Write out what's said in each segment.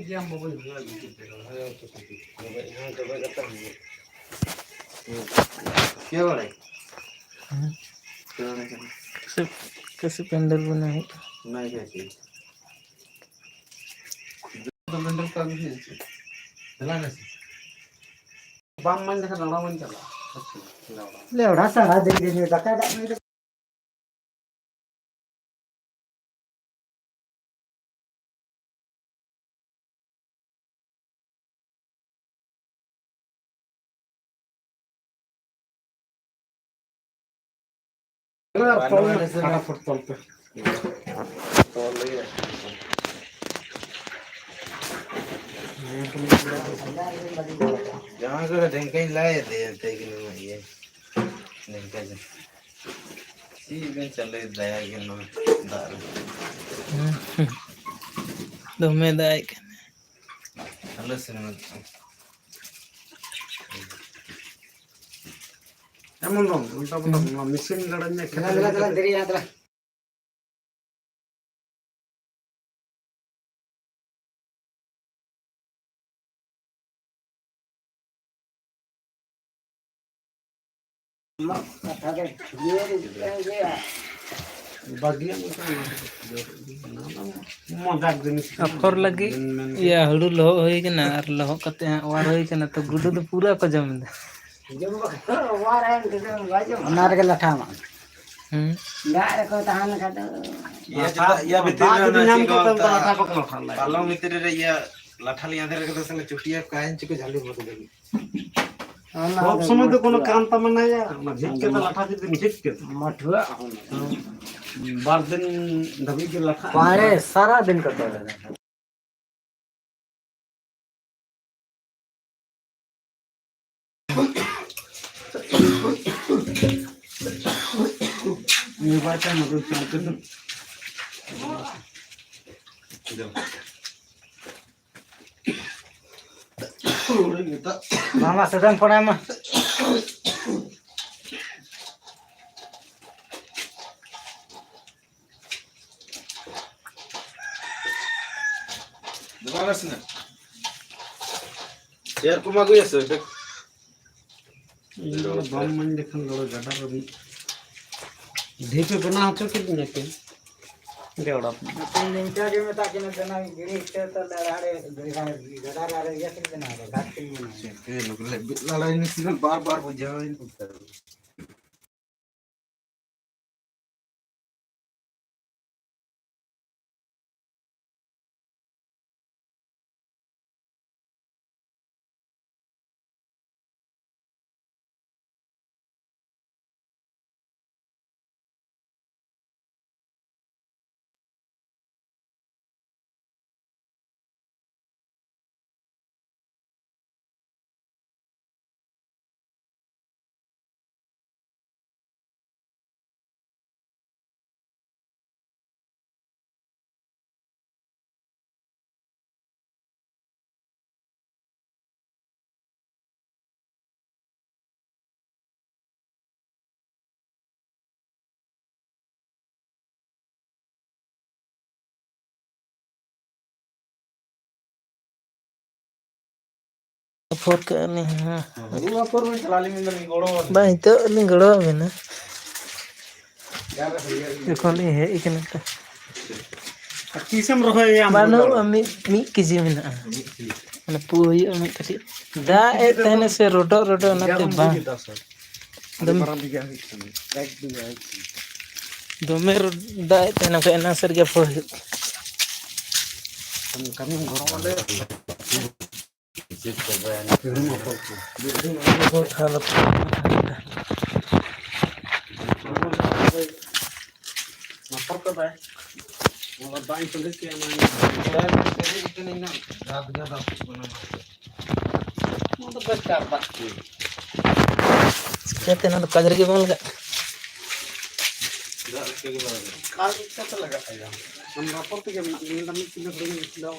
jam bubble gitu. क्या हो रहा है? कैसे कैसे पेंडल बना है? नहीं कैसे? तो पेंडल का भी है। चला कैसे? बाम मन देखा लड़ा मन चला। ले उड़ा सारा दिन दिन में धक्का नहीं फटाफट चलते यहाँ से ढंकाई लाए थे कि नहीं ये ढंकाई सीधे चले दया के ना दार दमे दाई चले सिनेमा एमन दो उल्टा पुल्टा मशीन लड़ने चला देरी याद रहा अफर लगी या हुड़ू लहो होई के ना और लहो कते वार होई के ना तो गुडू तो पूरा को जम दे नार के लठा मा गाय को तहान का या भीतर नाम को तो लाठा पकड़ खाला पालो भीतर रे या लाठा लिया दे के संग चुटिया काइन चिको झाली बोल दे सब समय तो कोनो काम तम ना या झिक के तो लाठा दे झिक के मठुआ बार दिन धबी के लाठा पारे सारा दिन करते रहे ये बात है मतलब चलते तो मामा सदन पड़ा मा दोबारा से ना यार को मागो ये सर ये बम मन देखन लो गडा रवि ढेपे बना तो कितने के देवड़ा तीन दिन चार में ताकि न देना गिरी से तो लड़ाड़े गड़ा रहे ये कितने ना घाट के में ये लोग लड़ाई नहीं सिर्फ बार-बार बुझाओ इन फोर के नहीं हां रुआ पर में चला ली में गोड़ो भाई तो नहीं गड़ो में ना यार देखो नहीं है इकने तो किसम रहो ये बानो अमी मी केजी में ना माने पुई अमी कटी दा ए तने से रोडो रोडो ना ते बा दम बिगा एक बिगा दोमे दा ए तने के ना सर के फो हम कमी घरो वाले जित कर बयान फिर बहुत हालत नपर का है वो बाई तो लेके आना है इतने ना रात ज्यादा बना वो तो बस कर बात कहते ना तो कजर के बोल का काल कैसा लगा हम नपर के मतलब में किलो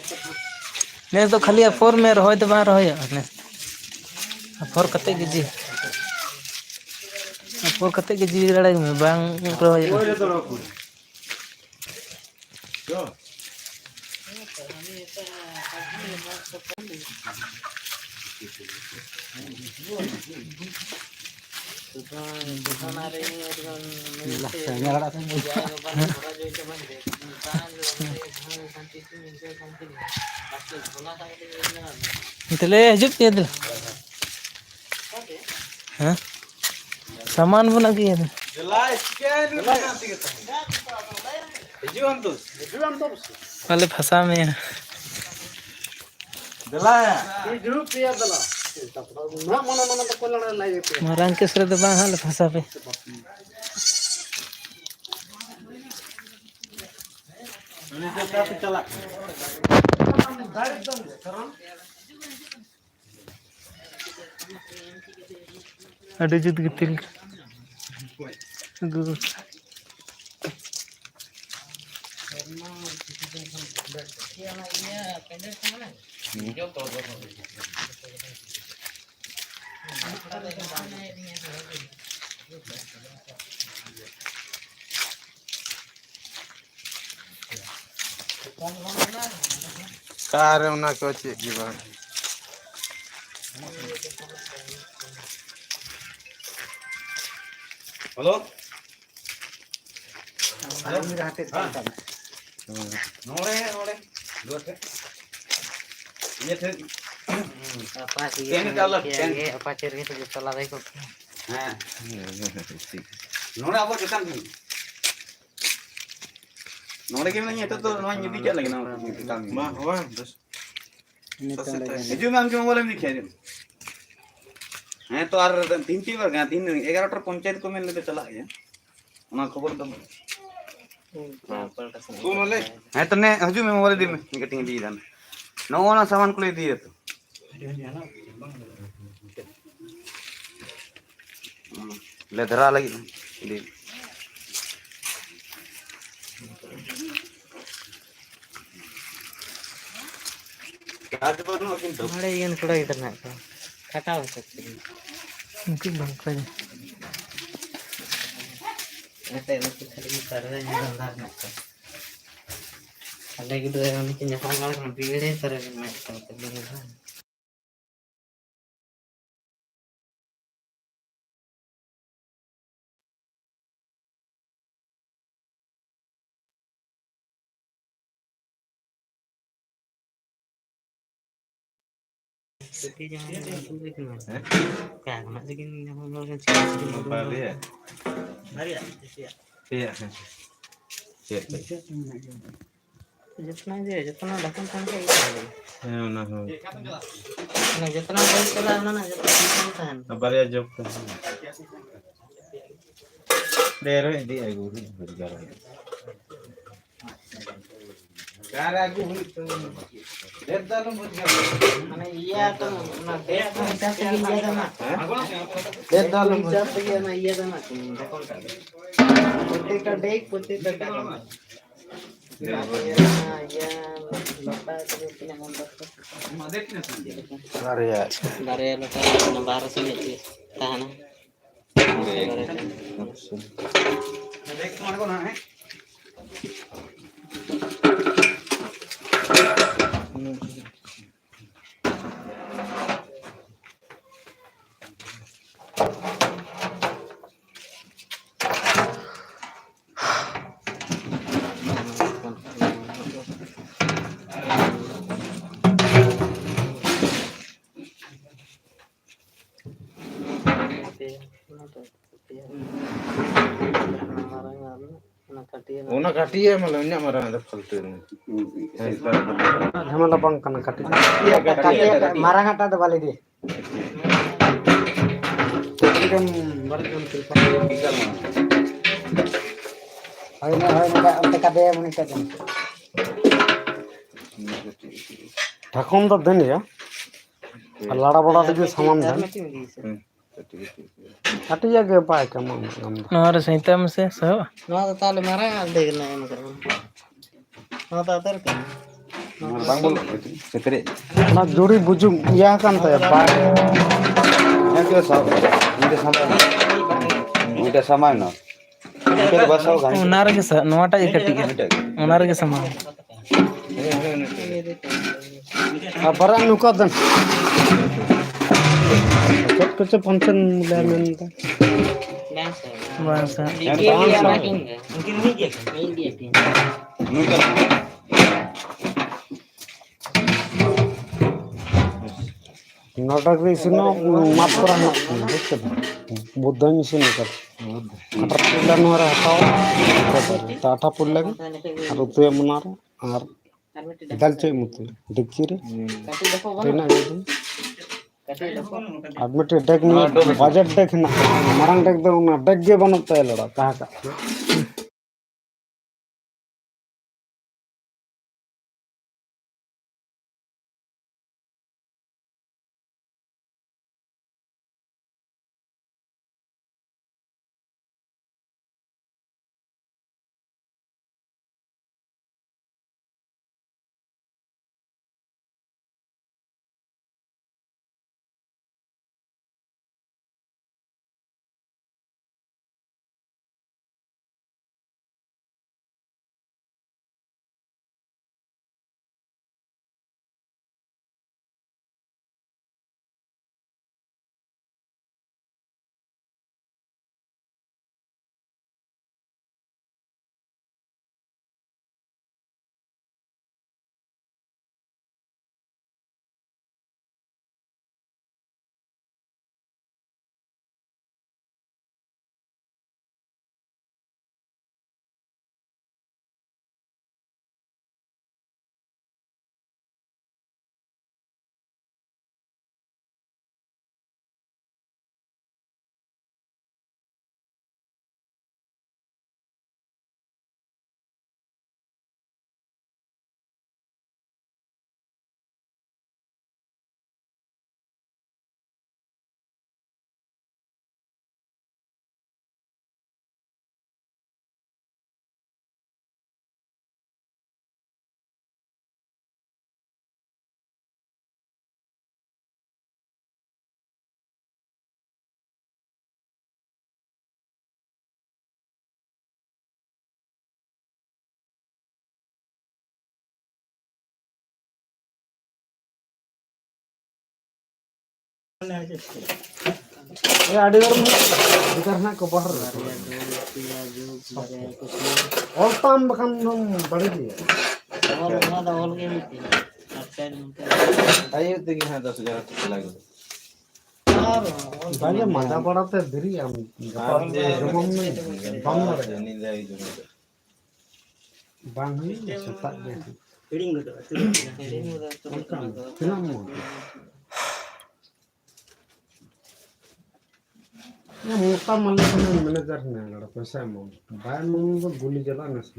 ने तो खाली फोर में रहो तो बाहर रहो ने फोर कते के जी फोर कते के जी लड़ाई में बांग रहो Tele hijab tiya dil. Hah? Saman pun lagi ya. Kali fasa में है. Marang ke sere deba hal fasa पे. Ada jut gitil. Guru. कार उना को चेक की बात हेलो नोड़े दोटे ये थे apa ciri itu salah itu हां नोड़े अब किसान नोड़े के नहीं तो नोड़ा ये दिख लगे ना काम मां हुआ बस जो मैम के मोबाइल में दिखाई दे हैं तो आर 3 बार गया 3 11 पंचायत को मिलने तो चला गया ना खबर तो कौन वाले हैं तो ने हजू में मोबाइल दी में कटिंग दी दान नो ना सामान को ले दिए तो ले धरा लगी दी आज बनो किंतु हमारे ये थोड़ा इधर ना खटा हो सकती है उनकी बात कर. ऐसे ऐसे खाली कर रहे हैं अंदर में ada gitu yang bikin nyapa kalau pilih terus main sama temen. Jadi jangan itu gimana? Kan masih gini jangan ngomongin sih. Mari ya. Mari ya. Iya. Iya. जितना दे जितना ढक्कन थान के इधर है ना हो ना जितना कोई चला ना जितना थान अब या जब दे रे दी आई गो दी कर कार आगु हुई तो दे दालो मत कर माने ये तो ना दे तो जाते ये ना दे दालो मत जाते ये ना ये ना ढक्कन का पोते का डेक पोते का ya lota itu punya montok dari lota nambah sini sih tahan ओना काटी है मतलब न्या मारा है फलते हमला बंग करना काटी मारा घाटा तो वाले दे एकदम बर्तन हाय ना अंत का दे मने का ढक्कन तो देन या लाड़ा बड़ा से सामान देन काटिया के पाए के मन नहर सहिता में से सब ना तो ताले मारा देखना है मगर ना तो अतर के बांगल सेतरे ना जोड़ी बुजु या कान तो पाए या के सब इनके सामान ना इनके बसाओ गाड़ी उनार के नोटा ये कटी के उनार के सामान Abara nuka dan. Cek kece ponsen mulai minta. bahasa Natak di sini matra nak, betul. Buddhanya sini kan. Katar pulau nuara tahu. Tata pulau lagi. Arutu yang menara. Ar. Dal cek mutu. Dikiri. Tena jadi. Admit deck ni budget deck na. Marang deck tu na deck je banut tay lada. Kah kah. Ya ada orang karena kebahar. All time bahkan belum balik dia. Ayo tinggi ada sejarah lagi. Banyak mata pada terdiri yang rumah ni bang bang ni setak dia. Kenapa? Ya muka malah kena manajer ni, ada pasal mau. Bayar mau tu guli jalan nasi.